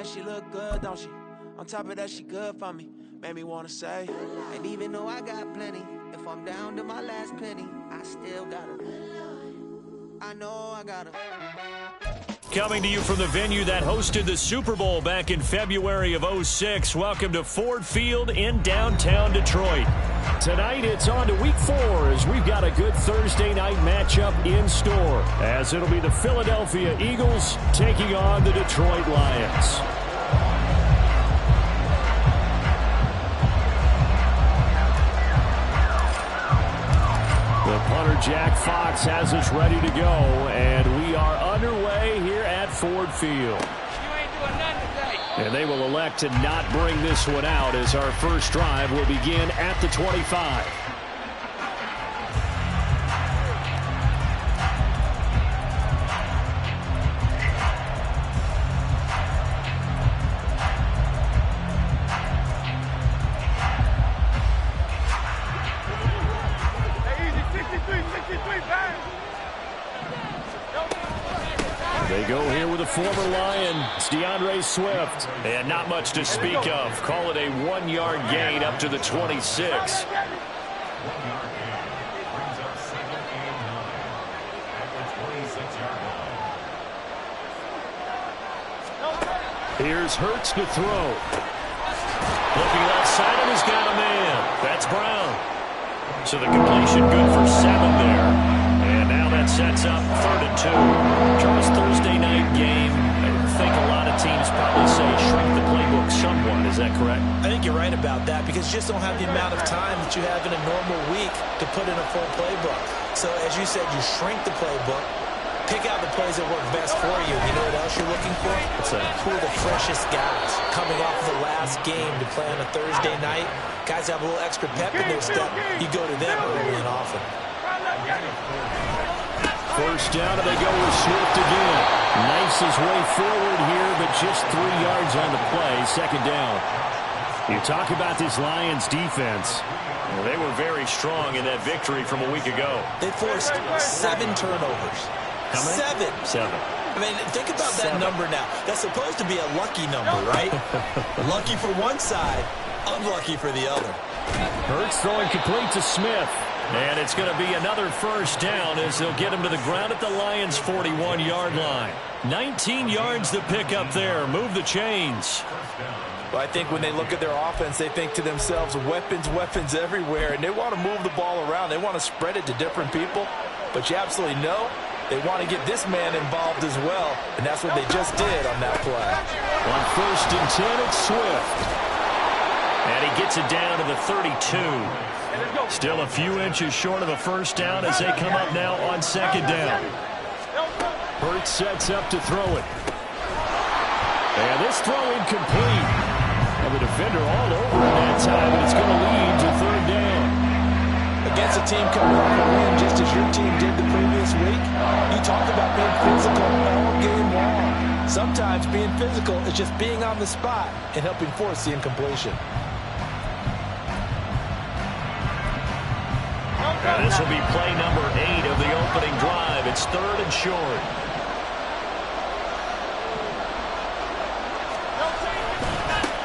And she look good, don't she? On top of that, she good for me. Made me wanna say, and even though I got plenty, if I'm down to my last penny, I still gotta. I know I gotta. Coming to you from the venue that hosted the Super Bowl back in February of '06. Welcome to Ford Field in downtown Detroit. Tonight it's on to Week 4 as we've got a good Thursday night matchup in store, as it'll be the Philadelphia Eagles taking on the Detroit Lions. The punter, Jack Fox, has us ready to go, and we are underway here at Ford Field. You ain't doing nothing today. And they will elect to not bring this one out as our first drive will begin at the 25. They go here with a former Lion. It's Deaso5. And not much to speak of. Call it a 1-yard gain up to the 26. Here's Hurts to throw. Looking left side, and he's got a man. That's Brown. So the completion good for 7 there. And now that sets up 3rd and 2. Charles, Thursday night game. I think a lot of teams probably say shrink the playbook somewhat. Is that correct? I think you're right about that because you just don't have the amount of time that you have in a normal week to put in a full playbook. So as you said, you shrink the playbook, pick out the plays that work best for you. You know what else you're looking for? What's that? Who are the freshest guys coming off of the last game to play on a Thursday night? Guys have a little extra pep in their step. You go to them early and often. First down, and they go with Swift again. Knifes his way forward here, but just 3 yards on the play. 2nd down. You talk about this Lions defense. Well, they were very strong in that victory from a week ago. They forced 7 turnovers. How many? 7. I mean, think about that number now. That's supposed to be a lucky number, right? Lucky for one side, unlucky for the other. Hurts throwing complete to Smith. And it's going to be another first down as they'll get him to the ground at the Lions' 41-yard line. 19 yards to pick up there. Move the chains. Well, I think when they look at their offense, they think to themselves, weapons, weapons everywhere. And they want to move the ball around. They want to spread it to different people. But you absolutely know they want to get this man involved as well. And that's what they just did on that play. On 1st and 10, it's Swift. And he gets it down to the 32. Still a few inches short of a first down as they come up now on 2nd down. Hurts sets up to throw it. And this throw incomplete. And the defender all over it that time, and it's going to lead to 3rd down. Against a team coming off a win just as your team did the previous week, you talk about being physical all game long. Sometimes being physical is just being on the spot and helping force the incompletion. And this will be play number 8 of the opening drive. It's 3rd and short.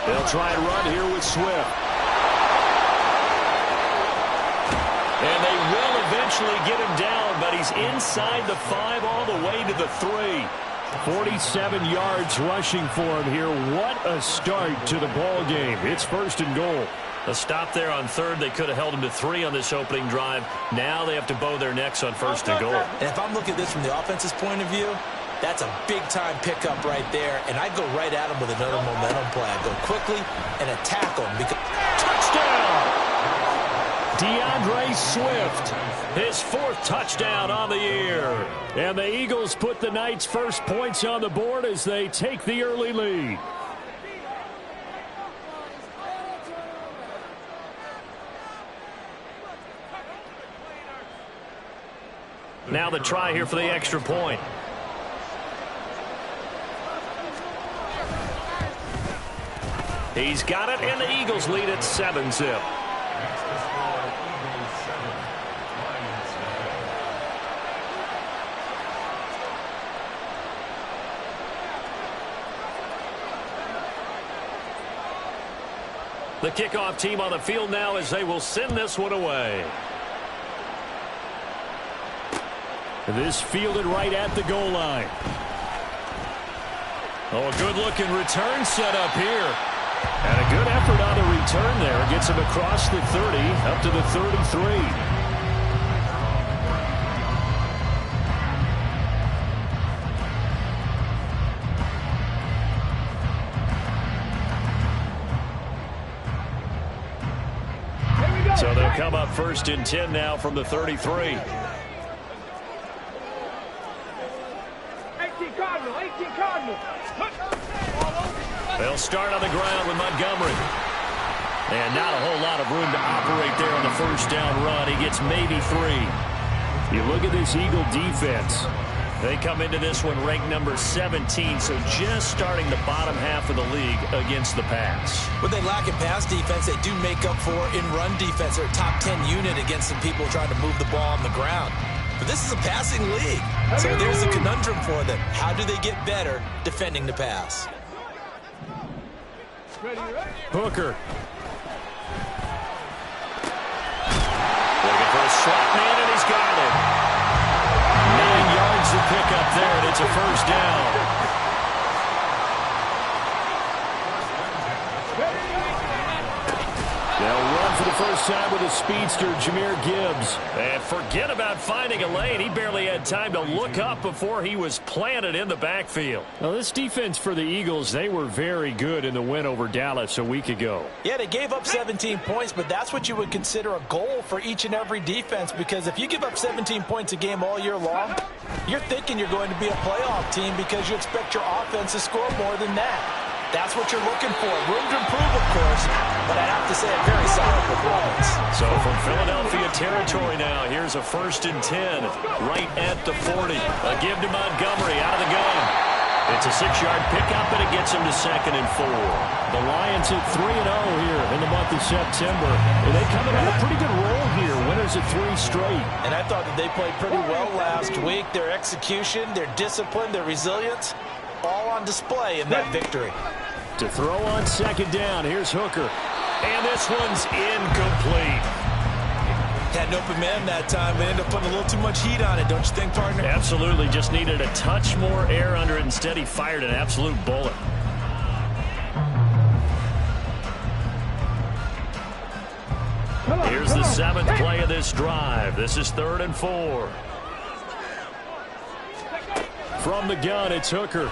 They'll try and run here with Swift. And they will eventually get him down, but he's inside the 5 all the way to the 3. 47 yards rushing for him here. What a start to the ball game. It's 1st and goal. A stop there on 3rd. They could have held him to 3 on this opening drive. Now they have to bow their necks on 1st and goal. And if I'm looking at this from the offense's point of view, that's a big-time pickup right there. And I'd go right at him with another momentum play. I'd go quickly and attack him. Touchdown! Deaso5, his 4th touchdown on the year. And the Eagles put the Knights' first points on the board as they take the early lead. Now the try here for the extra point. He's got it, and the Eagles lead at 7-zip. The kickoff team on the field now as they will send this one away. This fielded right at the goal line. Oh, a good-looking return set up here. And a good effort on the return there. Gets him across the 30, up to the 33. So they'll come up 1st and 10 now from the 33. 18 Cardinal. They'll start on the ground with Montgomery. And not a whole lot of room to operate there on the first down run. He gets maybe 3. You look at this Eagle defense. They come into this one ranked number 17, so just starting the bottom half of the league against the pass. When they lack in pass defense, they do make up for in run defense. They're a top 10 unit against some people trying to move the ball on the ground. But this is a passing league, so there's a conundrum for them. How do they get better defending the pass? Hooker. Looking for a slot man, and he's got it. 9 yards to pick up there, and it's a first down. They'll run for the first time with a speedster, Jahmyr Gibbs. And forget about finding a lane. He barely had time to look up before he was planted in the backfield. Now, this defense for the Eagles, they were very good in the win over Dallas a week ago. Yeah, they gave up 17 points, but that's what you would consider a goal for each and every defense, because if you give up 17 points a game all year long, you're thinking you're going to be a playoff team because you expect your offense to score more than that. That's what you're looking for. Room to improve, of course, but I'd have to say a very solid performance. So from Philadelphia territory now, here's a 1st and 10 right at the 40. A give to Montgomery out of the gun. It's a 6-yard pickup, and it gets him to 2nd and 4. The Lions at 3-0 here in the month of September. And they come in on a pretty good roll here. Winners of 3 straight. And I thought that they played pretty well last week. Their execution, their discipline, their resilience, all on display in that victory. To throw on 2nd down, here's Hooker. And this one's incomplete. Had an open man that time, but ended up putting a little too much heat on it, don't you think, partner? Absolutely. Just needed a touch more air under it. Instead, he fired an absolute bullet. Here's the 7th play of this drive. This is 3rd and 4. From the gun, it's Hooker.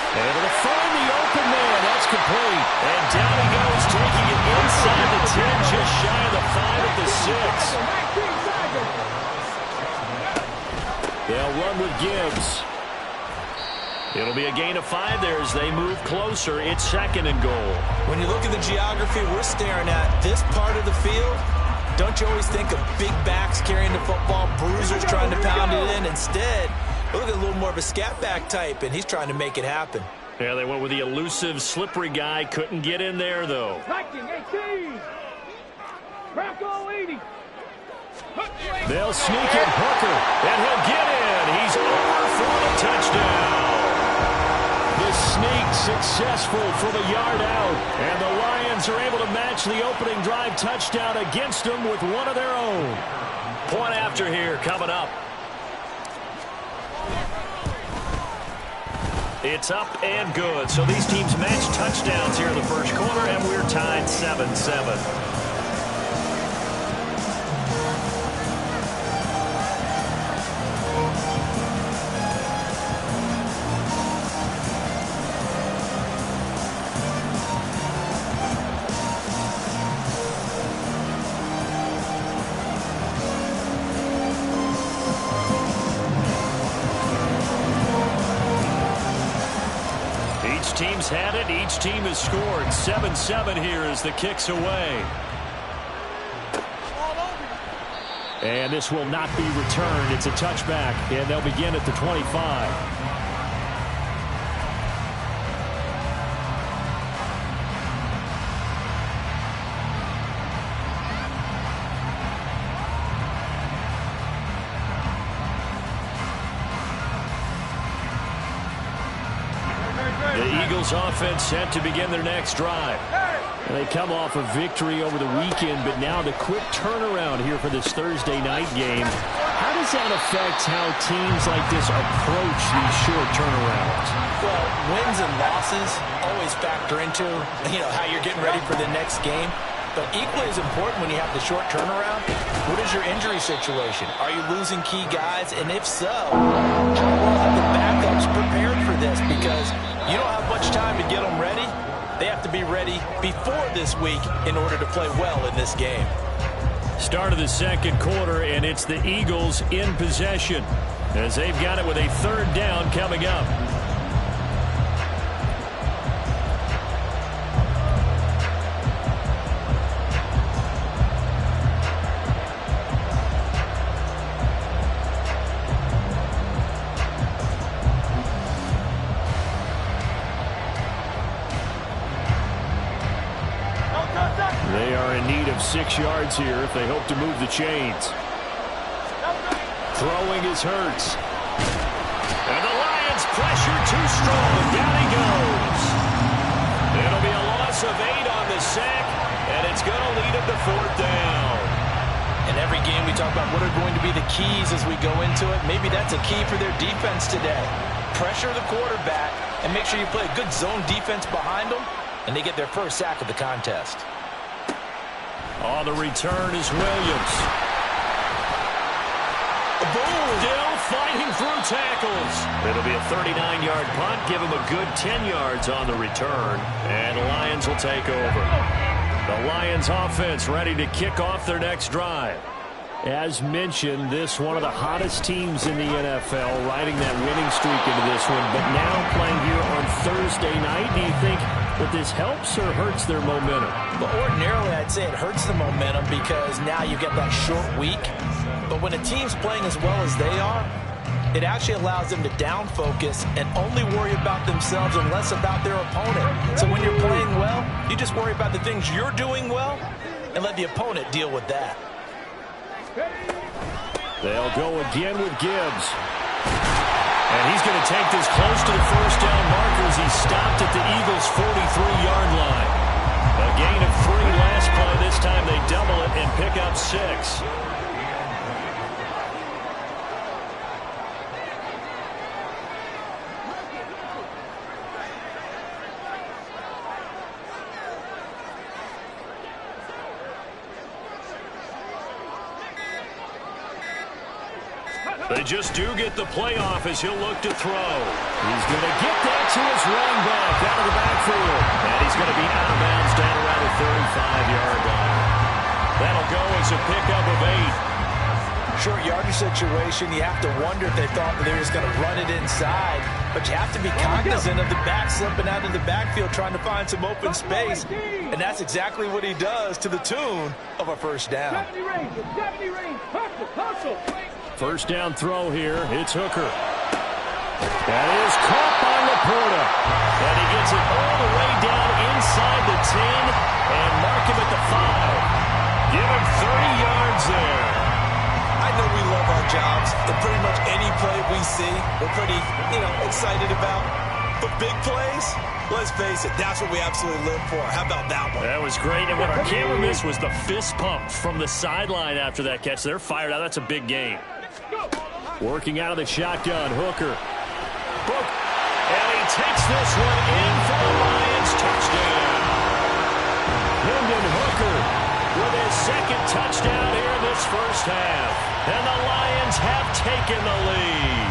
Able to find the open man. That's complete. And down he goes, taking it inside the 10, just shy of the 5 at the 6. They'll run with Gibbs. It'll be a gain of 5 there as they move closer. It's 2nd and goal. When you look at the geography we're staring at, this part of the field, don't you always think of big backs carrying the football, bruisers trying to pound it in? Instead, look at a little more of a scat back type, and he's trying to make it happen. Yeah, they went with the elusive, slippery guy. Couldn't get in there, though. 18. Bronco 80. They'll sneak in Hooker, and he'll get in. He's over for the touchdown. The sneak successful from a yard out, and the Lions are able to match the opening drive touchdown against them with one of their own. Point after here coming up. It's up and good. So these teams match touchdowns here in the first quarter, and we're tied 7-7. Team's had it. Each team has scored. 7-7 here as the kick's away. And this will not be returned. It's a touchback, and they'll begin at the 25. The Eagles offense set to begin their next drive. They come off a victory over the weekend, but now the quick turnaround here for this Thursday night game. How does that affect how teams like this approach these short turnarounds? Well, wins and losses always factor into, how you're getting ready for the next game. But equally as important when you have the short turnaround, what is your injury situation? Are you losing key guys? And if so, how well have the backups prepared for this? Because you don't have much time to get them ready. They have to be ready before this week in order to play well in this game. Start of the second quarter, and it's the Eagles in possession as they've got it with a third down coming up. They are in need of 6 yards here if they hope to move the chains. Throwing is Hurts. And the Lions pressure too strong. Down he goes. It'll be a loss of 8 on the sack, and it's going to lead him to 4th down. In every game we talk about what are going to be the keys as we go into it. Maybe that's a key for their defense today. Pressure the quarterback and make sure you play a good zone defense behind them, and they get their first sack of the contest. On the return is Williams. Boom! Still fighting through tackles. It'll be a 39-yard punt. Give him a good 10 yards on the return. And the Lions will take over. The Lions offense ready to kick off their next drive. As mentioned, this one of the hottest teams in the NFL, riding that winning streak into this one. But now playing here on Thursday night, do you think that this helps or hurts their momentum? But ordinarily, I'd say it hurts the momentum because now you get that short week. But when a team's playing as well as they are, it actually allows them to down focus and only worry about themselves and less about their opponent. So when you're playing well, you just worry about the things you're doing well and let the opponent deal with that. They'll go again with Gibbs. And he's going to take this close to the first down marker as he stopped at the Eagles' 43-yard line. A gain of 3 last play. This time they double it and pick up 6. They just do get the playoff as he'll look to throw. He's going to get that to his running back out of the backfield. And he's going to be out of bounds down around the 35-yard line. That'll go as a pickup of 8. Short yardage situation, you have to wonder if they thought they were just going to run it inside. But you have to be cognizant of the back slipping out of the backfield trying to find some open space. And that's exactly what he does to the tune of a first down. 70 range, hustle. First down throw here. It's Hooker. That is caught by Laporta. And he gets it all the way down inside the 10 and mark him at the 5. Give him 30 yards there. I know we love our jobs, and pretty much any play we see, we're pretty, excited about. But big plays, let's face it, that's what we absolutely live for. How about that one? That was great, and what our camera missed was the fist pump from the sideline after that catch. They're fired out. That's a big game. Working out of the shotgun, Hooker. And he takes this one in for the Lions. Touchdown. Hendon Hooker with his second touchdown here in this first half. And the Lions have taken the lead.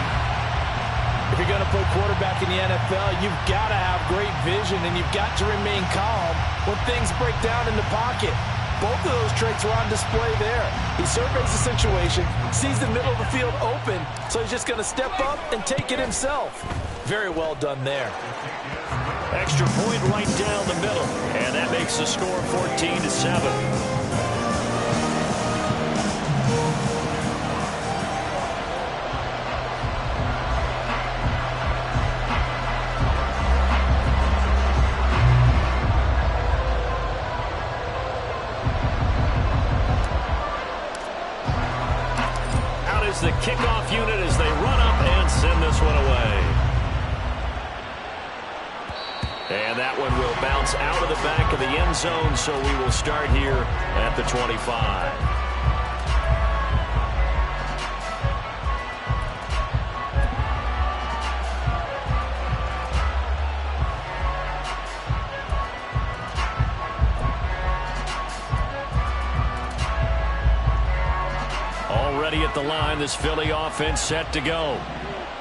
If you're going to play quarterback in the NFL, you've got to have great vision, and you've got to remain calm when things break down in the pocket. Both of those traits are on display there. He surveys the situation, sees the middle of the field open, so he's just going to step up and take it himself. Very well done there. Extra point right down the middle, and that makes the score 14-7. The kickoff unit as they run up and send this one away. And that one will bounce out of the back of the end zone, so we will start here at the 25. Already at the line, this Philly offense set to go.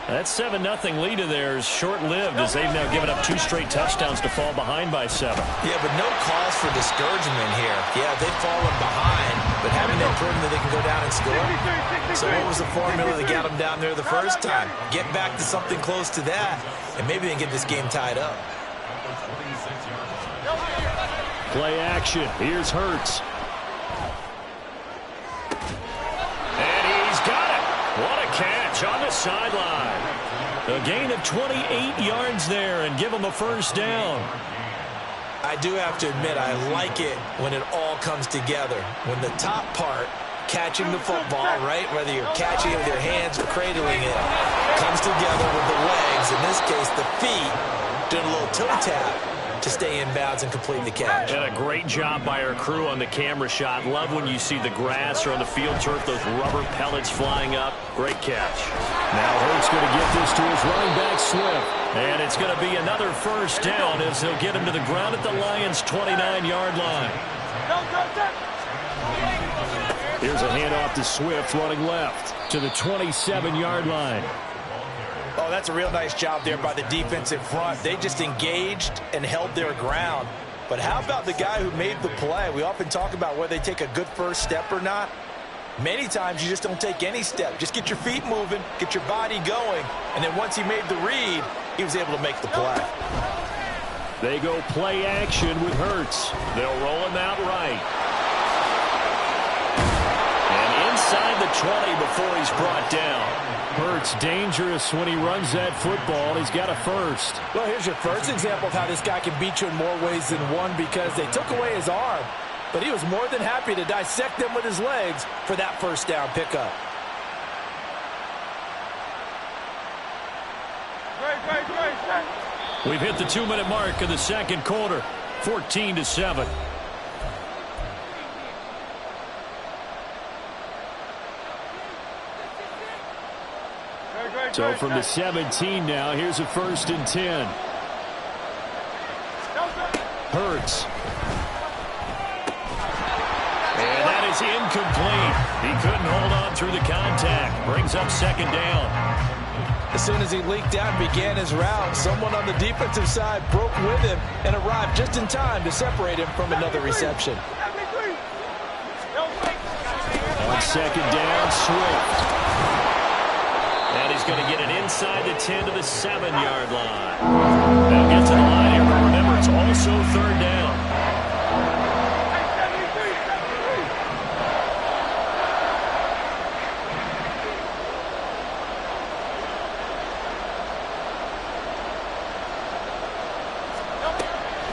That 7-0 lead of theirs short-lived as they've now given up 2 straight touchdowns to fall behind by 7. Yeah, but no cause for discouragement here. Yeah, they've fallen behind, but haven't they proven that they can go down and score? So what was the formula that got them down there the first time? Get back to something close to that, and maybe they can get this game tied up. Play action. Here's Hurts. And he's got it. What a catch on the sideline. A gain of 28 yards there and give them a first down. I do have to admit, I like it when it all comes together. When the top part, catching the football, right, whether you're catching it with your hands or cradling it, comes together with the legs, in this case the feet, doing a little toe tap to stay in bounds and complete the catch. And a great job by our crew on the camera shot. Love when you see the grass or on the field turf, those rubber pellets flying up. Great catch. Now Hurts going to get this to his running back, Swift. And it's going to be another first down as they'll get him to the ground at the Lions' 29-yard line. Here's a handoff to Swift running left to the 27-yard line. Oh, that's a real nice job there by the defense in front. They just engaged and held their ground. But how about the guy who made the play? We often talk about whether they take a good first step or not. Many times you just don't take any step. Just get your feet moving, get your body going, and then once he made the read, he was able to make the play. They go play action with Hurts. They'll roll him out right. And inside the 20 before he's brought down. Hurts dangerous when he runs that football. He's got a first. Well, here's your first example of how this guy can beat you in more ways than one, because they took away his arm, but he was more than happy to dissect them with his legs for that first down pickup. We've hit the 2-minute mark of the second quarter, 14-7. So from the 17 now, here's a 1st and 10. Hurts. And that is incomplete. He couldn't hold on through the contact. Brings up 2nd down. As soon as he leaked out and began his route, someone on the defensive side broke with him and arrived just in time to separate him from another reception. On 2nd down, Swift. And he's going to get it inside the 10 to the 7-yard line. They'll get to the line here, but remember, it's also 3rd down.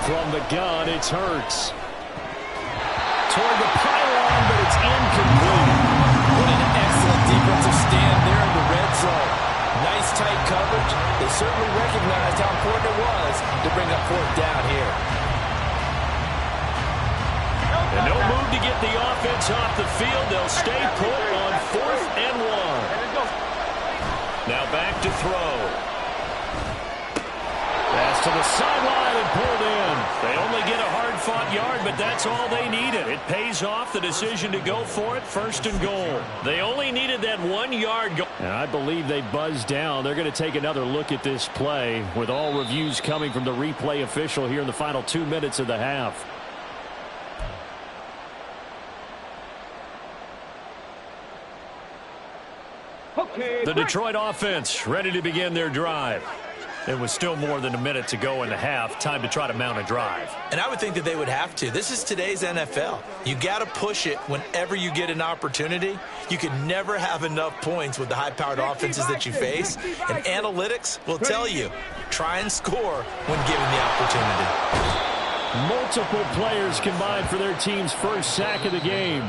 From the gun, it's Hurts. Toward the pylon, but it's incomplete. What an excellent defensive stand there in the red zone. Nice tight coverage. They certainly recognized how important it was to bring up 4th down here. And no move to get the offense off the field. They'll stay put on 4th and 1. Now back to throw. Pass to the sideline and pulled in. They only get a hard-fought yard, but that's all they needed. It pays off the decision to go for it, 1st and goal. They only needed that 1-yard goal. And I believe they buzzed down. They're going to take another look at this play with all reviews coming from the replay official here in the final 2 minutes of the half. The Detroit offense ready to begin their drive. It was still more than a minute to go in the half. Time to try to mount a drive. And I would think that they would have to. This is today's NFL. You got to push it whenever you get an opportunity. You can never have enough points with the high-powered offenses that you face. And analytics will tell you, try and score when given the opportunity. Multiple players combined for their team's first sack of the game.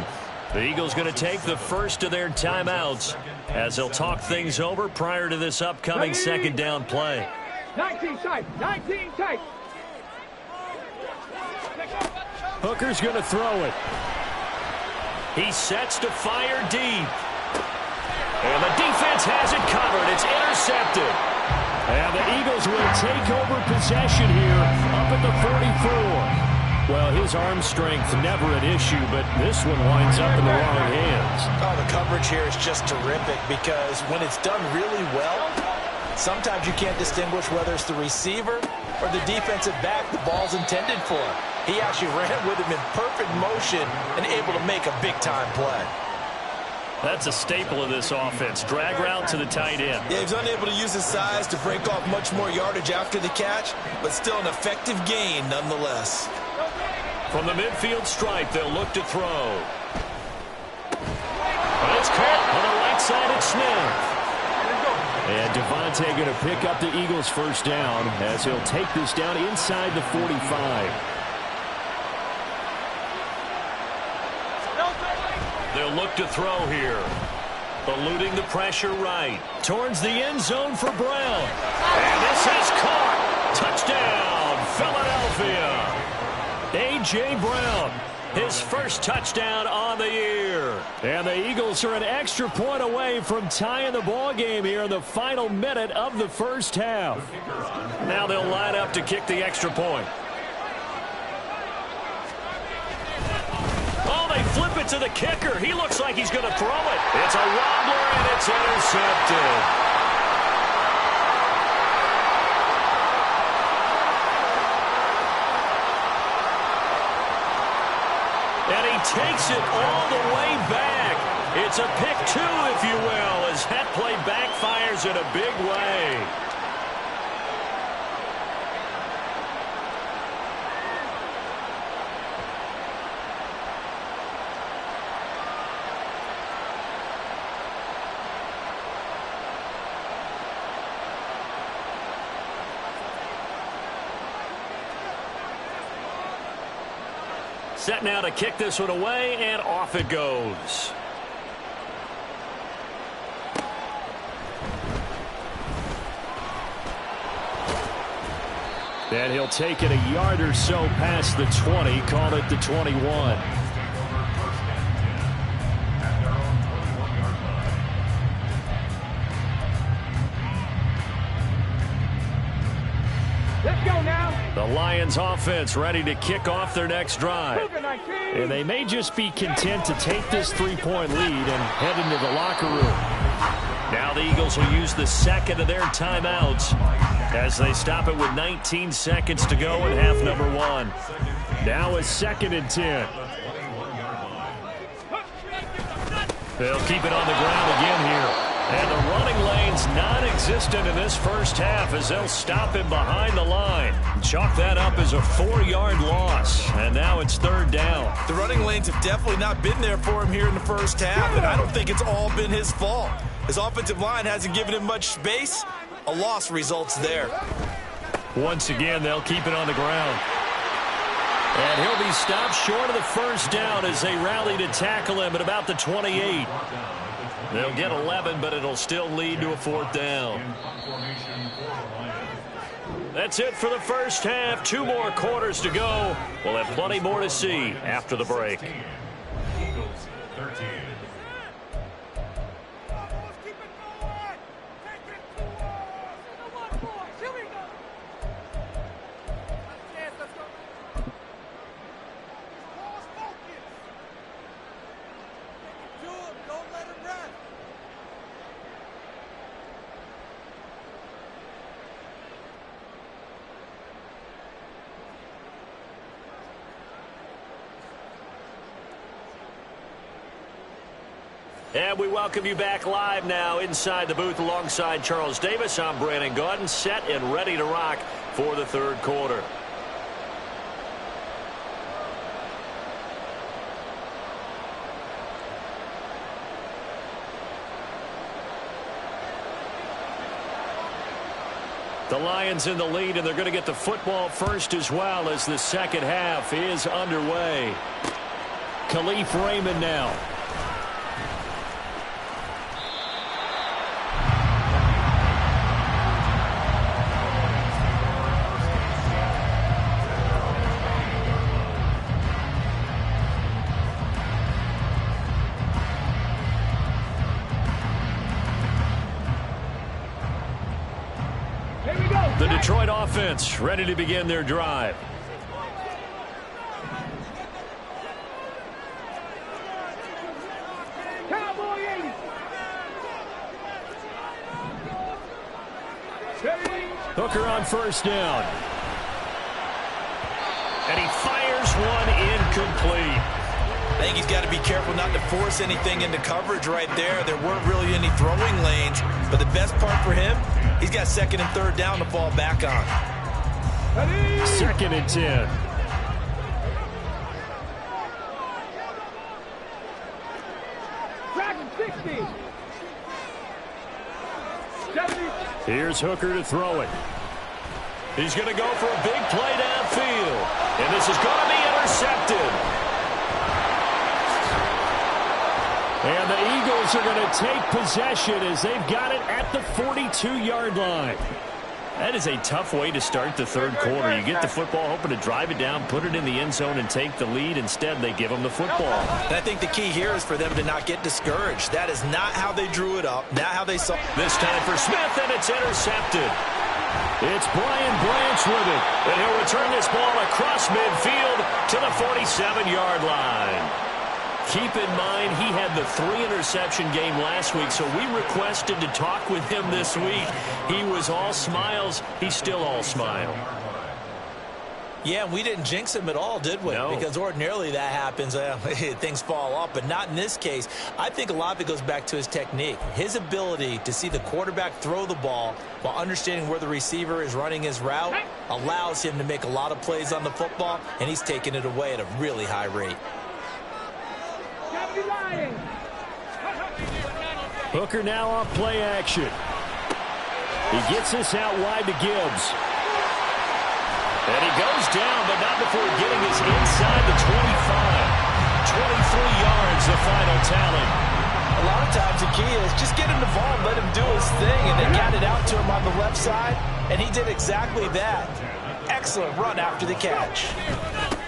The Eagles going to take the first of their timeouts as they'll talk things over prior to this upcoming 2nd down play. 19 tight, 19 tight. Hooker's going to throw it. He sets to fire deep. And the defense has it covered. It's intercepted. And the Eagles will take over possession here up at the 44. Well, his arm strength never an issue, but this one winds up in the wrong hands. Oh, the coverage here is just terrific because when it's done really well, sometimes you can't distinguish whether it's the receiver or the defensive back the ball's intended for. He actually ran with him in perfect motion and able to make a big-time play. That's a staple of this offense. Drag route to the tight end. Yeah, he's unable to use his size to break off much more yardage after the catch, but still an effective gain nonetheless. From the midfield stripe, they'll look to throw. But it's caught on the right side at Smith. And Devontae going to pick up the Eagles' first down as he'll take this down inside the 45. They'll look to throw here. Eluding the pressure right. Towards the end zone for Brown. And this is caught. Touchdown, Philadelphia. A.J. Brown, his first touchdown on the year. And the Eagles are an extra point away from tying the ball game here in the final minute of the first half. Now they'll line up to kick the extra point. Oh, they flip it to the kicker. He looks like he's going to throw it. It's a wobbler, and it's intercepted. And he takes it all the way back. It's a pick two, if you will, as that play backfires in a big way. Set now to kick this one away, and off it goes. And he'll take it a yard or so past the 20, call it the 21. Let's go now. The Lions offense ready to kick off their next drive. And they may just be content to take this three-point lead and head into the locker room. Now the Eagles will use the second of their timeouts as they stop it with 19 seconds to go in half number one. Now it's 2nd and 10. They'll keep it on the ground again here. And the running lane's non-existent in this first half as they'll stop him behind the line. Chalk that up as a 4-yard loss. And now it's 3rd down. The running lanes have definitely not been there for him here in the first half, and I don't think it's all been his fault. His offensive line hasn't given him much space. A loss results there. Once again, they'll keep it on the ground. And he'll be stopped short of the first down as they rally to tackle him at about the 28. They'll get 11, but it'll still lead to a 4th down. That's it for the first half. 2 more quarters to go. We'll have plenty more to see after the break. And we welcome you back live now inside the booth alongside Charles Davis. I'm Brandon Gaudin, set and ready to rock for the 3rd quarter. The Lions in the lead, and they're going to get the football first as well as the second half is underway. Khalif Raymond now. Detroit offense ready to begin their drive. Cowboy 80. Hooker on first down. And he fires one incomplete. I think he's got to be careful not to force anything into coverage right there. There weren't really any throwing lanes, but the best part for him, he's got second and third down to fall back on. Second and 10. Dragon 60. 70. Here's Hooker to throw it. He's going to go for a big play downfield. And this is going to be intercepted. And the Eagles are going to take possession as they've got it at the 42-yard line. That is a tough way to start the third quarter. You get the football, hoping to drive it down, put it in the end zone, and take the lead. Instead, they give them the football. And I think the key here is for them to not get discouraged. That is not how they drew it up, not how they saw. This time for Smith, and it's intercepted. It's Brian Branch with it, and he'll return this ball across midfield to the 47-yard line. Keep in mind, he had the 3-interception game last week, so we requested to talk with him this week. He was all smiles. He's still all smile. Yeah, we didn't jinx him at all, did we? No. Because ordinarily that happens. Things fall off, but not in this case. I think a lot of it goes back to his technique. His ability to see the quarterback throw the ball while understanding where the receiver is running his route allows him to make a lot of plays on the football, and he's taking it away at a really high rate. Hooker now off play action. He gets this out wide to Gibbs. And he goes down, but not before getting his inside the 25. 23 yards, the final tally. A lot of times the key is just get him the ball and let him do his thing, and they got it out to him on the left side, and he did exactly that. Excellent run after the catch.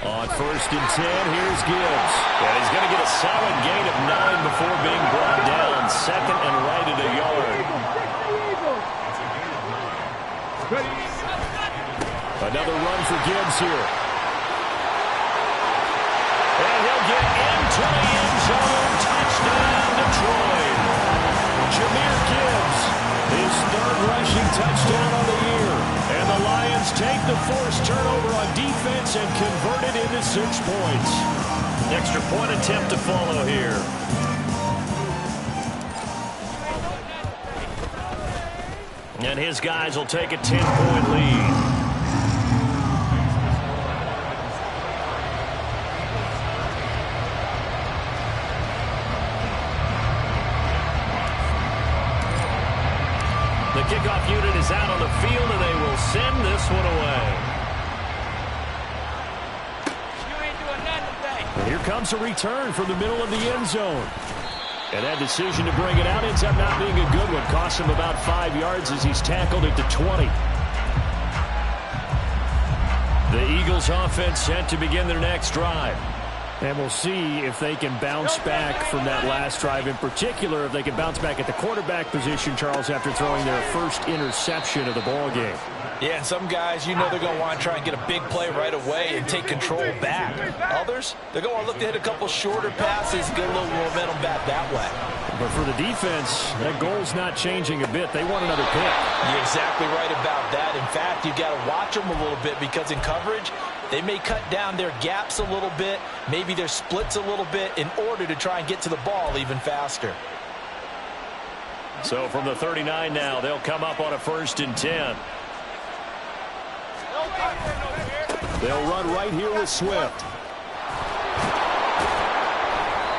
On first and 10, here's Gibbs. And he's going to get a solid gain of 9 before being brought down. Second and right at a yard. Another run for Gibbs here. And he'll get into the end zone. Touchdown, Detroit. Jahmyr Gibbs, his third rushing touchdown on the year. And the Lions take the forced turnover on defense and convert it into 6 points. Extra point attempt to follow here. And his guys will take a 10-point lead. The kickoff unit is out on the field, and they will send this one away. And here comes a return from the middle of the end zone. And that decision to bring it out ends up not being a good one. Costs him about 5 yards as he's tackled at the 20. The Eagles offense set to begin their next drive. And we'll see if they can bounce back from that last drive. In particular, if they can bounce back at the quarterback position, Charles, after throwing their first interception of the ball game. Yeah, and some guys, you know they're going to want to try and get a big play right away and take control back. Others, they're going to look to hit a couple shorter passes, get a little momentum back that way. But for the defense, that goal's not changing a bit. They want another pick. You're exactly right about that. In fact, you've got to watch them a little bit because in coverage, they may cut down their gaps a little bit, maybe their splits a little bit in order to try and get to the ball even faster. So from the 39 now, they'll come up on a first and 10. They'll run right here with Swift.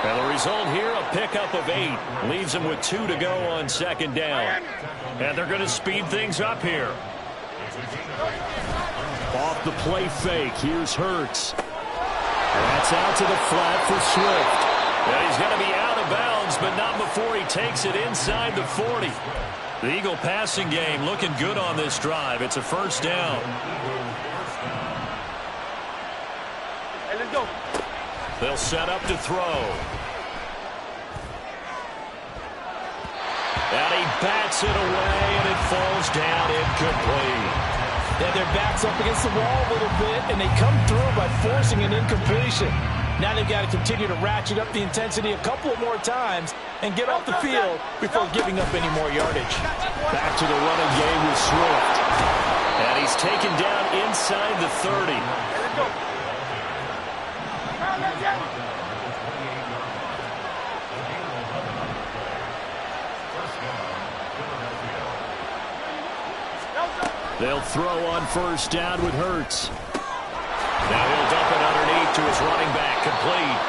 And the result here, a pickup of 8. Leaves them with 2 to go on second down. And they're going to speed things up here. Off the play fake, here's Hurts. That's out to the flat for Swift. And he's going to be out of bounds, but not before he takes it inside the 40. The Eagle passing game looking good on this drive. It's a first down. Hey, let's go. They'll set up to throw. And he bats it away, and it falls down incomplete. They had their backs up against the wall a little bit, and they come through by forcing an incompletion. Now they've got to continue to ratchet up the intensity a couple of more times and get off the field before giving up any more yardage. Back to the running game with Swift. And he's taken down inside the 30. They'll throw on first down with Hurts. Now he'll dump it underneath to his running back, complete.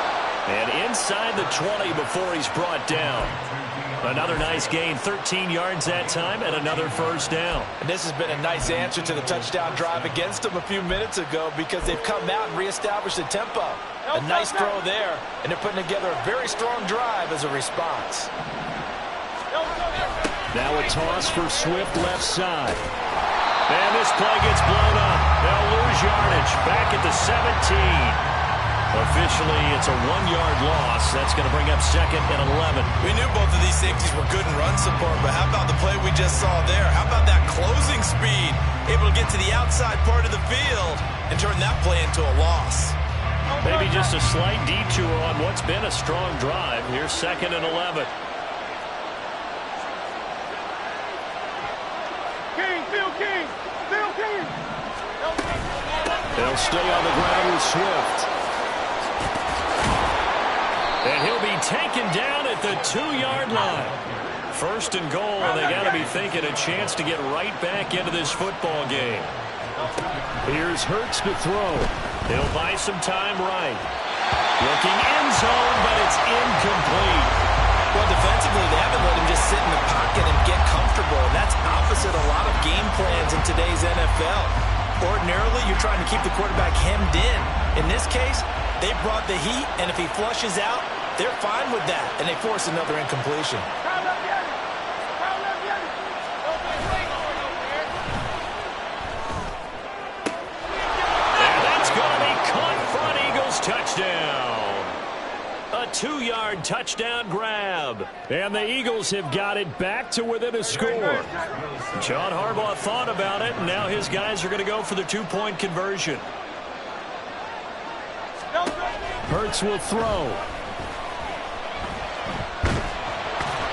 And inside the 20 before he's brought down. Another nice gain, 13 yards that time, and another first down. And this has been a nice answer to the touchdown drive against them a few minutes ago because they've come out and reestablished the tempo. A nice throw there, and they're putting together a very strong drive as a response. Now a toss for Swift left side. And this play gets blown up. They'll lose yardage back at the 17. Officially, it's a 1-yard loss. That's going to bring up second and 11. We knew both of these safeties were good in run support, but how about the play we just saw there? How about that closing speed? Able to get to the outside part of the field and turn that play into a loss. Maybe just a slight detour on what's been a strong drive. Here's second and 11. They'll stay on the ground with Swift. And he'll be taken down at the 2-yard line. First and goal, and they got to be thinking a chance to get right back into this football game. Here's Hurts to throw. He'll buy some time right. Looking end zone, but it's incomplete. Well, defensively, they haven't let him just sit in the pocket and get comfortable. And that's opposite a lot of game plans in today's NFL. Ordinarily, you're trying to keep the quarterback hemmed in. In this case, they brought the heat, and if he flushes out, they're fine with that, and they force another incompletion. And that's going to be caught front. Eagles touchdown. A 2-yard touchdown grab. And the Eagles have got it back to within a score. John Harbaugh thought about it, and now his guys are going to go for the 2-point conversion. Hurts will throw.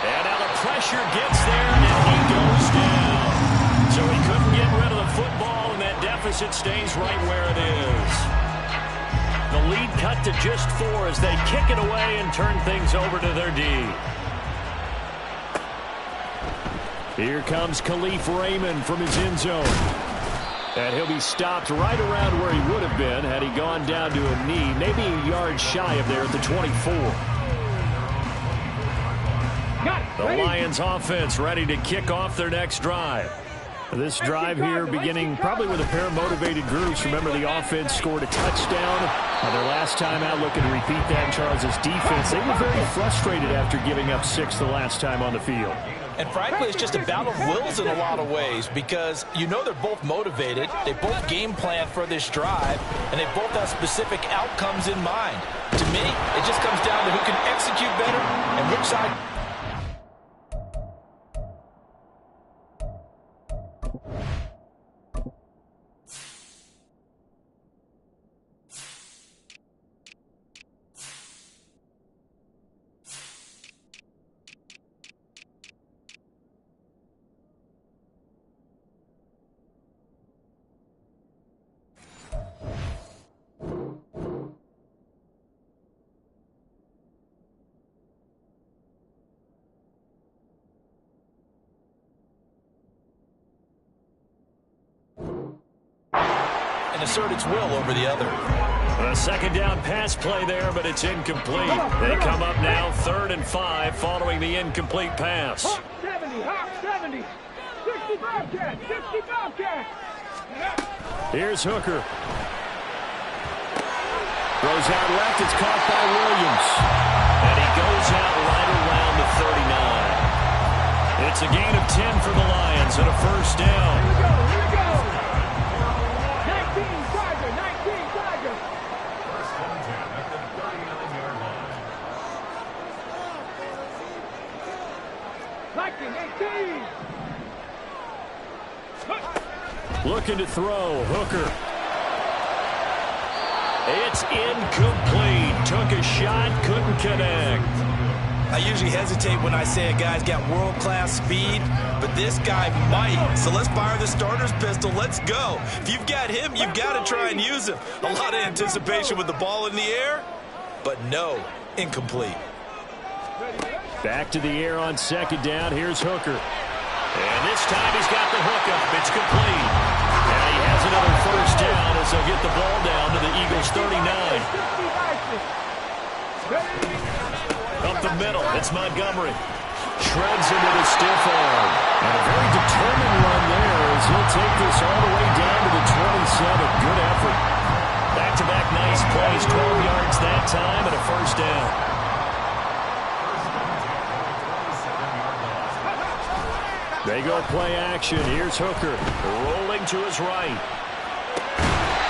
And now the pressure gets there, and he goes down. So he couldn't get rid of the football, and that deficit stays right where it is. The lead cut to just 4 as they kick it away and turn things over to their D. Here comes Khalif Raymond from his end zone. And he'll be stopped right around where he would have been had he gone down to a knee, maybe a yard shy of there at the 24. The Lions offense ready to kick off their next drive. This drive here beginning probably with a pair of motivated groups. Remember, the offense scored a touchdown their last time out. Looking to repeat that in Charles' defense. They were very frustrated after giving up 6 the last time on the field. And frankly, it's just a battle of wills in a lot of ways because you know they're both motivated. They both game plan for this drive, and they both have specific outcomes in mind. To me, it just comes down to who can execute better and which side. And assert its will over the other. A second down pass play there, but it's incomplete. They come up now 3rd and 5 following the incomplete pass. 70, Hawk 70, 60 Bobcat, 60 Bobcat. Here's Hooker. Throws out left, it's caught by Williams. And he goes out right around the 39. It's a gain of 10 for the Lions and a first down. Here we go. 19 Tiger, 19 Tiger. Lightning, 18. Look looking to throw. Hooker. It's incomplete. Took a shot, couldn't connect. I usually hesitate when I say a guy's got world-class speed, but this guy might. So let's fire the starter's pistol. Let's go. If you've got him, you've got to try and use him. A lot of anticipation with the ball in the air, but no, incomplete. Back to the air on second down. Here's Hooker. And this time he's got the hookup. It's complete. And he has another first down as they'll get the ball down to the Eagles' 39. Up the middle, it's Montgomery. Shreds him with a stiff arm. And a very determined run there as he'll take this all the way down to the 27. Good effort. Back-to-back nice plays, 12 yards that time, and a first down. They go play action. Here's Hooker rolling to his right.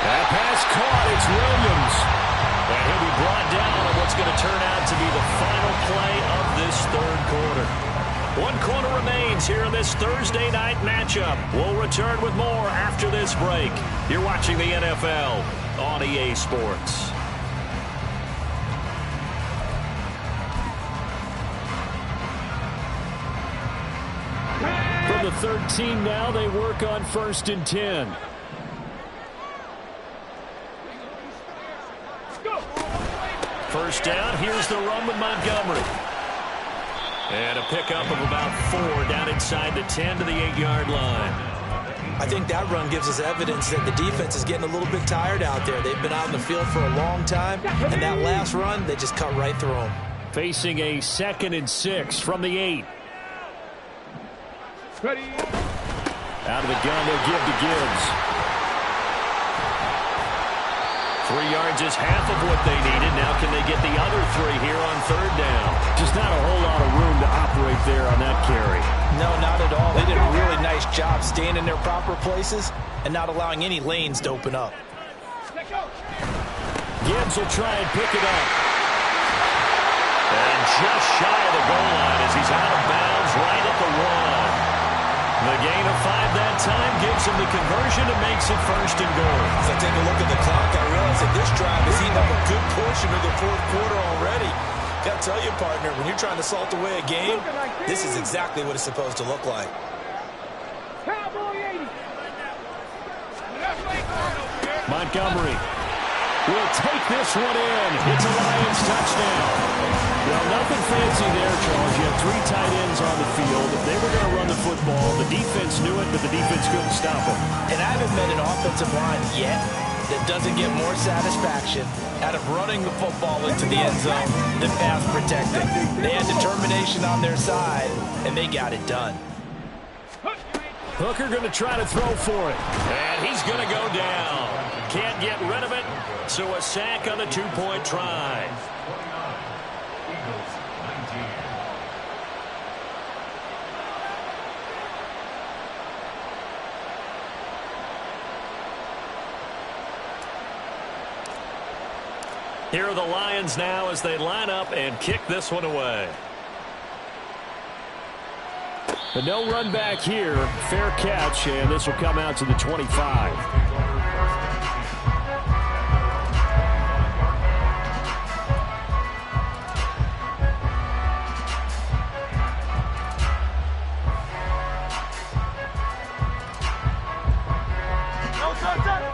That pass caught. It's Williams. And he'll be brought down on what's going to turn out to be the final play of this third quarter. 1 quarter remains here in this Thursday night matchup. We'll return with more after this break. You're watching the NFL on EA Sports. From the 13 now, they work on 1st and 10. First down, here's the run with Montgomery. And a pickup of about 4 down inside the 10 to the 8-yard line. I think that run gives us evidence that the defense is getting a little bit tired out there. They've been out in the field for a long time, and that last run, they just cut right through them. Facing a 2nd and 6 from the 8. Ready. Out of the gun, they'll give to Gibbs. 3 yards is half of what they needed. Now can they get the other 3 here on 3rd down? Just not a whole lot of room to operate there on that carry. No, not at all. They did a really nice job staying in their proper places and not allowing any lanes to open up. Gibbs will try and pick it up. And just shy of the goal line as he's out of bounds right at the 1. The gain of 5 that time gives him the conversion and makes it 1st and goal. As I take a look at the clock, I realize that this drive has eaten up a good portion of the 4th quarter already. Got to tell you, partner, when you're trying to salt away a game, this is exactly what it's supposed to look like. Montgomery will take this one in. It's a Lions touchdown. Well, nothing fancy there, Charles. You have 3 tight ends on the field. If they were going to run the football, the defense knew it, but the defense couldn't stop them. And I haven't met an offensive line yet that doesn't get more satisfaction out of running the football into the end zone than pass protecting. They had determination on their side, and they got it done. Hooker going to try to throw for it. And he's going to go down. Can't get rid of it, so a sack on the 2-point try. Here are the Lions now as they line up and kick this one away. But no run back here. Fair catch, and this will come out to the 25.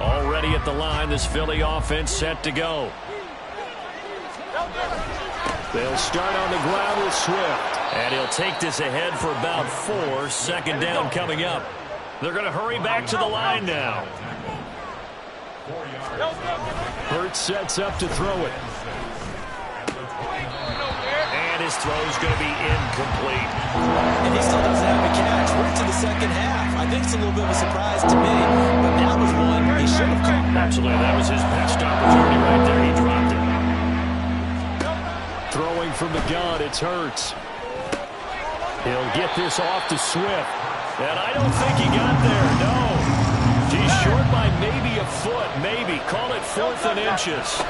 Already at the line, this Philly offense set to go. They'll start on the ground with Swift. And he'll take this ahead for about 4. 2nd down coming up. They're going to hurry back to the line now. Hurts sets up to throw it. And his throw's going to be incomplete. And he still doesn't have a catch. We're into the 2nd half. I think it's a little bit of a surprise to me, but that was one he should have caught. Absolutely. That was his best opportunity right there. He dropped it. Throwing from the gun, it's Hurts. He'll get this off to Swift. And I don't think he got there, no. He's short by maybe a foot, maybe. Call it 4th and inches.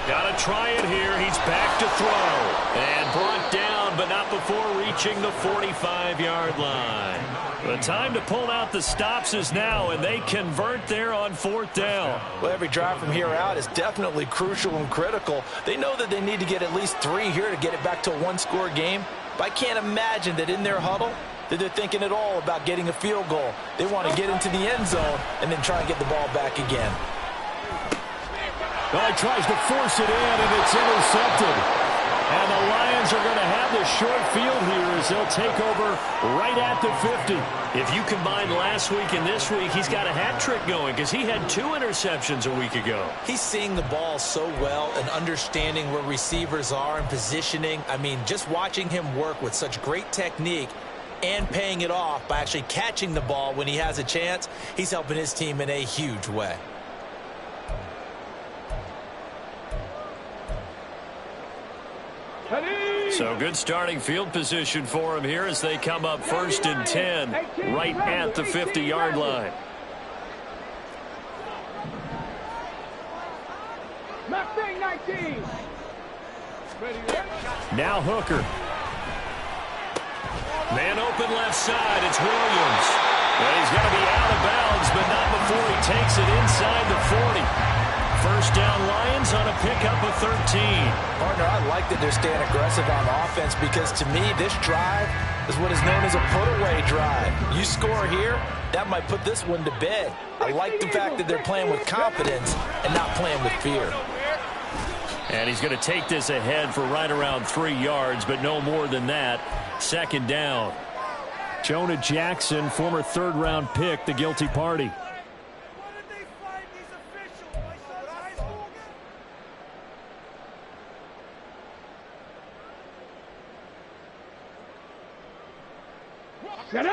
Got to try it here. He's back to throw. And brought down him, but not before reaching the 45-yard line. The time to pull out the stops is now, and they convert there on 4th down. Well, every drive from here out is definitely crucial and critical. They know that they need to get at least 3 here to get it back to a one-score game. But I can't imagine that in their huddle that they're thinking at all about getting a field goal. They want to get into the end zone and then try and get the ball back again. Well, he tries to force it in, and it's intercepted. And the Lions are going to have the short field here as they'll take over right at the 50. If you combine last week and this week, he's got a hat trick going because he had 2 interceptions a week ago. He's seeing the ball so well and understanding where receivers are and positioning. I mean, just watching him work with such great technique and paying it off by actually catching the ball when he has a chance, he's helping his team in a huge way. So good starting field position for him here as they come up 1st and 10 right at the 50-yard line. Mustang 19. Now Hooker. Man open left side. It's Williams. Well, he's going to be out of bounds, but not before he takes it inside the 40. First down Lions on a pickup of 13. Partner, I like that they're staying aggressive on offense because to me this drive is what is known as a put-away drive. You score here, that might put this one to bed. I like the fact that they're playing with confidence and not playing with fear. And he's going to take this ahead for right around 3 yards, but no more than that. 2nd down. Jonah Jackson, former 3rd-round pick, the guilty party. Get it!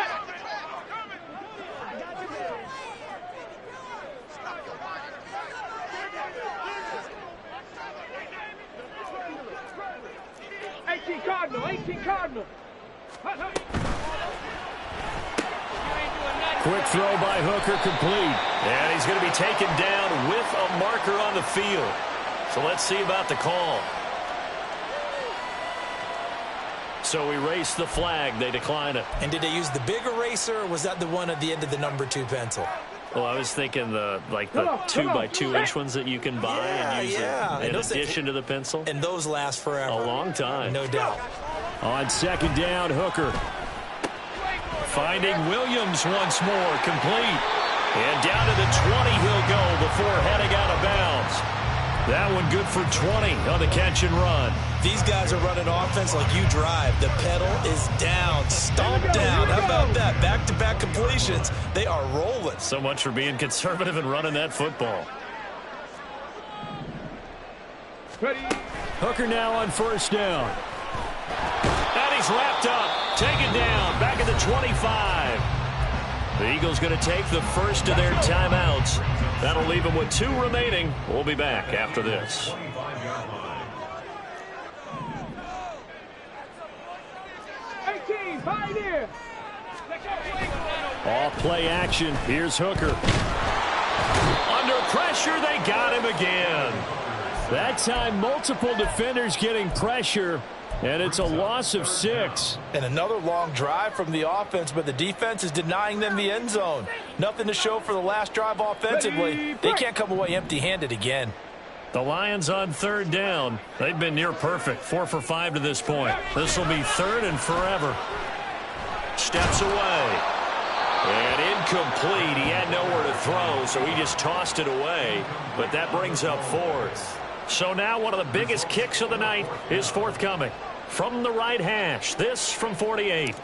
Cardinal. Quick throw by Hooker, complete. And he's going to be taken down with a marker on the field. So let's see about the call. So we race the flag. They decline it. And did they use the big eraser, or was that the one at the end of the number 2 pencil? Well, I was thinking the 2x2 ones that you can buy and use in addition to the pencil. And those last forever. A long time. No doubt. On 2nd down, Hooker. Finding Williams once more, complete. And down to the 20 he'll go before heading out of bounds. That one good for 20 on the catch and run. These guys are running offense like you drive. The pedal is down, stomped down. How about that? Back-to-back completions. They are rolling. So much for being conservative and running that football. Hooker now on 1st down. And he's wrapped up, taken down, back at the 25. The Eagles going to take the first of their timeouts. That'll leave them with 2 remaining. We'll be back after this. Off play action. Here's Hooker. Under pressure, they got him again. That time, multiple defenders getting pressure. And it's a loss of 6. And another long drive from the offense, but the defense is denying them the end zone. Nothing to show for the last drive offensively. They can't come away empty-handed again. The Lions on 3rd down. They've been near perfect. 4 for 5 to this point. This will be 3rd and forever. Steps away. And incomplete. He had nowhere to throw, so he just tossed it away. But that brings up 4th. So now one of the biggest kicks of the night is forthcoming. From the right hash, this from 48.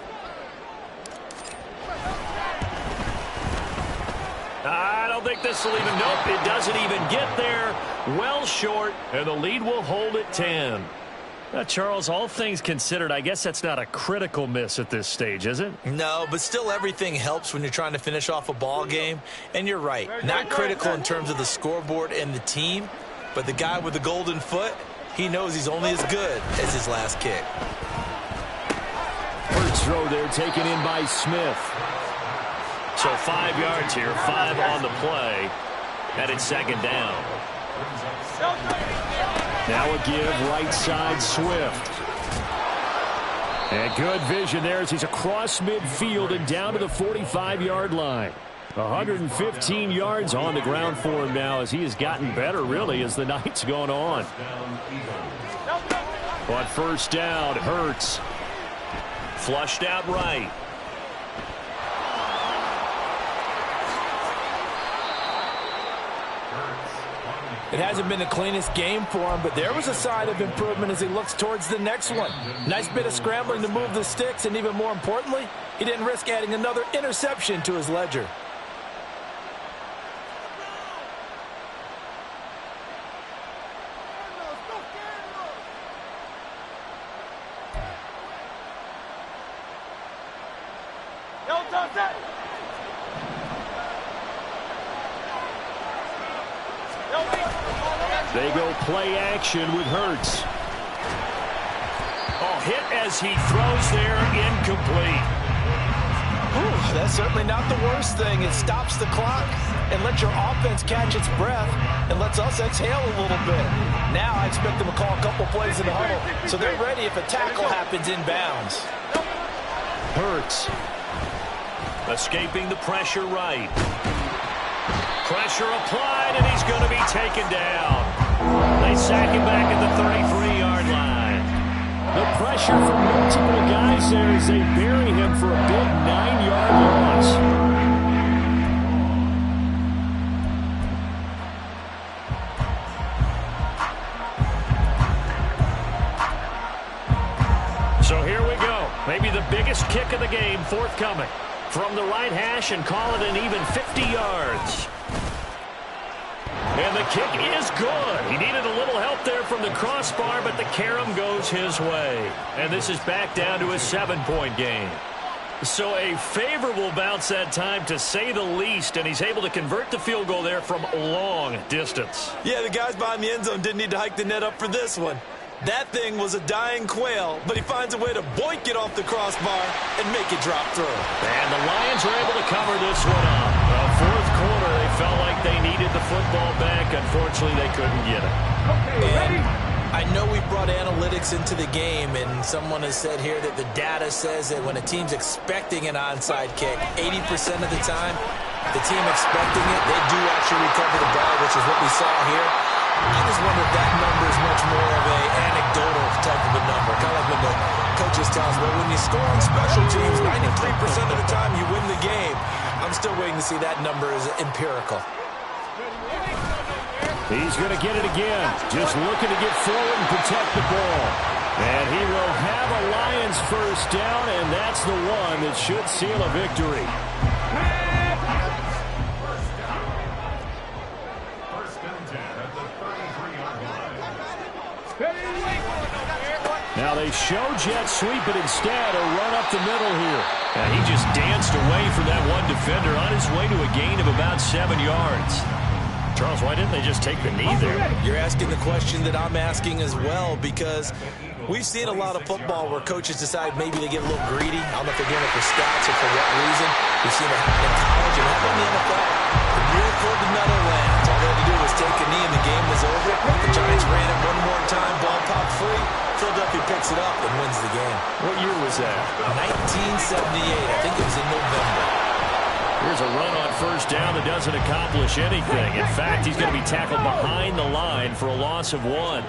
I don't think this will even, nope, it doesn't even get there. Well short, and the lead will hold at 10. Charles, all things considered, I guess that's not a critical miss at this stage, is it? No, but still everything helps when you're trying to finish off a ball game. And you're right, not critical in terms of the scoreboard and the team, but the guy with the golden foot, he knows he's only as good as his last kick. First throw there taken in by Smith. So 5 yards here, 5 on the play, and it's 2nd down. Now a give right side Swift. And good vision there as he's across midfield and down to the 45-yard line. 115 yards on the ground for him now as he has gotten better, really, as the night's gone on. But first down, Hurts. Flushed out right. It hasn't been the cleanest game for him, but there was a sign of improvement as he looks towards the next one. Nice bit of scrambling to move the sticks, and even more importantly, he didn't risk adding another interception to his ledger. They go play action with Hurts. Oh, hit as he throws there, incomplete. Ooh, that's certainly not the worst thing. It stops the clock and lets your offense catch its breath and lets us exhale a little bit. Now I expect them to call a couple plays in the huddle so they're ready if a tackle happens inbounds. Hurts. Escaping the pressure right. Pressure applied, and he's going to be taken down. They sack him back at the 33-yard line. The pressure from multiple guys there as they bury him for a big 9-yard loss. So here we go. Maybe the biggest kick of the game forthcoming. From the right hash and call it an even 50 yards. And the kick is good. He needed a little help there from the crossbar, but the carom goes his way. And this is back down to a 7-point game. So a favorable bounce that time, to say the least, and he's able to convert the field goal there from long distance. Yeah, the guys behind the end zone didn't need to hike the net up for this one. That thing was a dying quail, but he finds a way to boink it off the crossbar and make it drop through. And the Lions are able to cover this one up. Fourth quarter, they felt like they needed the football back. Unfortunately, they couldn't get it. And I know we brought analytics into the game, and someone has said here that the data says that when a team's expecting an onside kick, 80% of the time, the team expecting it, they do actually recover the ball, which is what we saw here. I just wonder if that number is much more of an anecdotal type of a number. Kind of like when the coaches tell us, well, when you score on special teams, 93% of the time you win the game. I'm still waiting to see that number is empirical. He's going to get it again. Just looking to get forward and protect the ball. And he will have a Lions first down, and that's the one that should seal a victory. Now they show jet sweep, but instead a run up the middle here. And he just danced away from that one defender on his way to a gain of about 7 yards. Charles, why didn't they just take the knee there? You're asking the question that I'm asking as well, because we've seen a lot of football where coaches decide maybe they get a little greedy. I don't know if they're doing it for stats or for what reason. We've seen it happen in college and happen in the NFL. The miracle of the Meadowlands. All they had to do was take a knee and the game was over. The Giants ran it one more time, ball popped free. Philadelphia picks it up and wins the game. What year was that? 1978. I think it was in November. Here's a run on first down that doesn't accomplish anything. In fact, he's going to be tackled behind the line for a loss of 1.